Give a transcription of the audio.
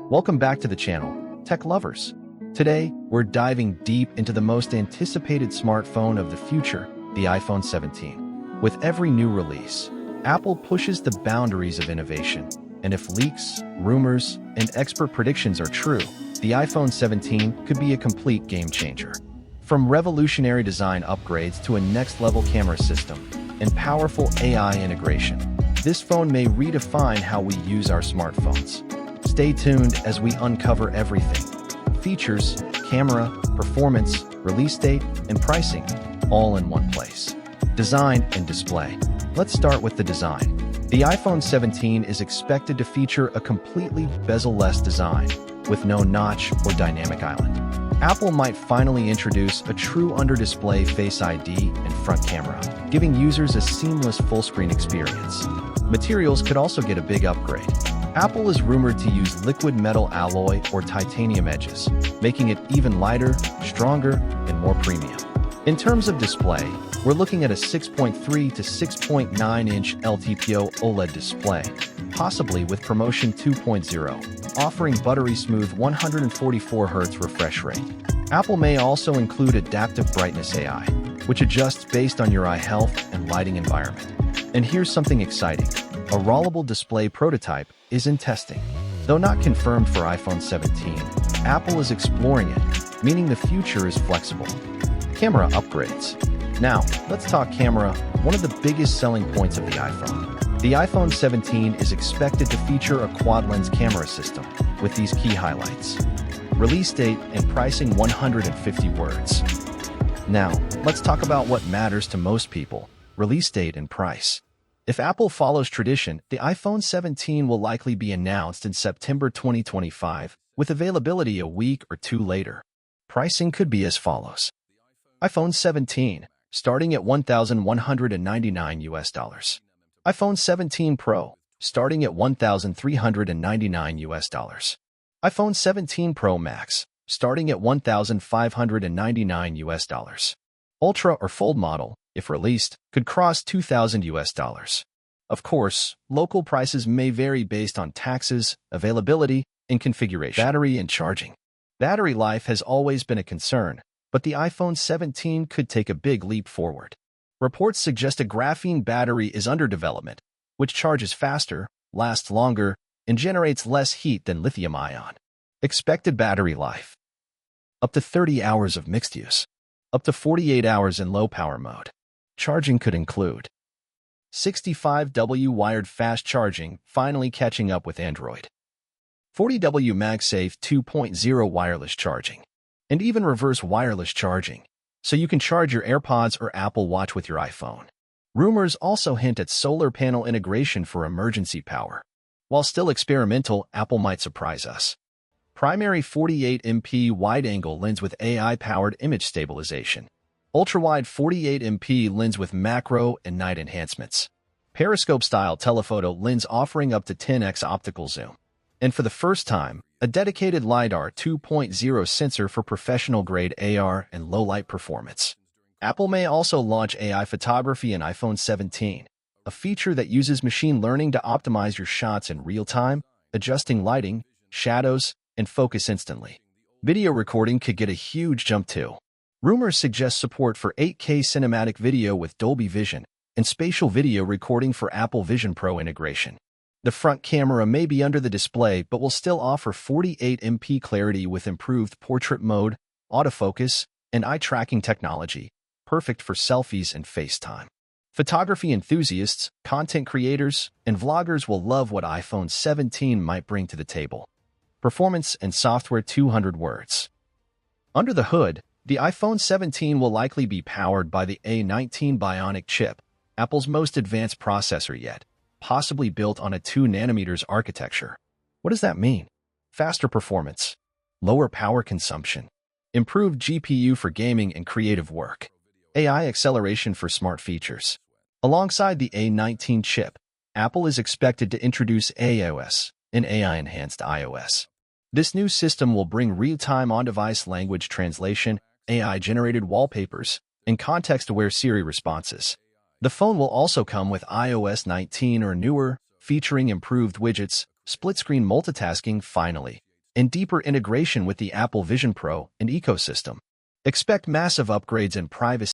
Welcome back to the channel, tech lovers. Today, we're diving deep into the most anticipated smartphone of the future, the iPhone 17. With every new release, Apple pushes the boundaries of innovation. And if leaks, rumors, and expert predictions are true, the iPhone 17 could be a complete game changer. From revolutionary design upgrades to a next-level camera system and powerful AI integration, this phone may redefine how we use our smartphones. Stay tuned as we uncover everything: features, camera, performance, release date, and pricing, all in one place. Design and display. Let's start with the design. The iPhone 17 is expected to feature a completely bezel-less design, with no notch or dynamic island. Apple might finally introduce a true under-display Face ID and front camera, giving users a seamless full-screen experience. Materials could also get a big upgrade. Apple is rumored to use liquid metal alloy or titanium edges, making it even lighter, stronger, and more premium. In terms of display, we're looking at a 6.3 to 6.9-inch LTPO OLED display, possibly with Promotion 2.0, offering buttery-smooth 144Hz refresh rate. Apple may also include Adaptive Brightness AI, which adjusts based on your eye health and lighting environment. And here's something exciting. A rollable display prototype is in testing. Though not confirmed for iPhone 17, Apple is exploring it, meaning the future is flexible. Camera upgrades. Now, let's talk camera, one of the biggest selling points of the iPhone. The iPhone 17 is expected to feature a quad-lens camera system, with these key highlights. Release date and pricing: 150 words. Now, let's talk about what matters to most people: release date and price. If Apple follows tradition, the iPhone 17 will likely be announced in September 2025, with availability a week or two later. Pricing could be as follows. iPhone 17, starting at $1,199. iPhone 17 Pro, starting at $1,399. iPhone 17 Pro Max, starting at $1,599. Ultra or Fold model, if released, could cross $2,000. Of course, local prices may vary based on taxes, availability, and configuration. Battery and charging. Battery life has always been a concern, but the iPhone 17 could take a big leap forward. Reports suggest a graphene battery is under development, which charges faster, lasts longer, and generates less heat than lithium-ion. Expected battery life: up to 30 hours of mixed use, up to 48 hours in low-power mode. Charging could include 65W wired fast charging, finally catching up with Android, 40W MagSafe 2.0 wireless charging, and even reverse wireless charging, so you can charge your AirPods or Apple Watch with your iPhone. Rumors also hint at solar panel integration for emergency power. While still experimental, Apple might surprise us. Primary 48MP wide-angle lens with AI-powered image stabilization. Ultra-wide 48MP lens with macro and night enhancements. Periscope-style telephoto lens offering up to 10x optical zoom. And for the first time, a dedicated LiDAR 2.0 sensor for professional-grade AR and low-light performance. Apple may also launch AI photography in iPhone 17, a feature that uses machine learning to optimize your shots in real time, adjusting lighting, shadows, and focus instantly. Video recording could get a huge jump too. Rumors suggest support for 8K cinematic video with Dolby Vision and spatial video recording for Apple Vision Pro integration. The front camera may be under the display but will still offer 48MP clarity with improved portrait mode, autofocus, and eye tracking technology, perfect for selfies and FaceTime. Photography enthusiasts, content creators, and vloggers will love what iPhone 17 might bring to the table. Performance and software: 200 words. Under the hood, the iPhone 17 will likely be powered by the A19 Bionic chip, Apple's most advanced processor yet, possibly built on a 2nm architecture. What does that mean? Faster performance, lower power consumption, improved GPU for gaming and creative work, AI acceleration for smart features. Alongside the A19 chip, Apple is expected to introduce AOS, an AI-enhanced iOS. This new system will bring real-time on-device language translation, AI-generated wallpapers, and context-aware Siri responses. The phone will also come with iOS 19 or newer, featuring improved widgets, split-screen multitasking. Finally, and deeper integration with the Apple Vision Pro and ecosystem. Expect massive upgrades in privacy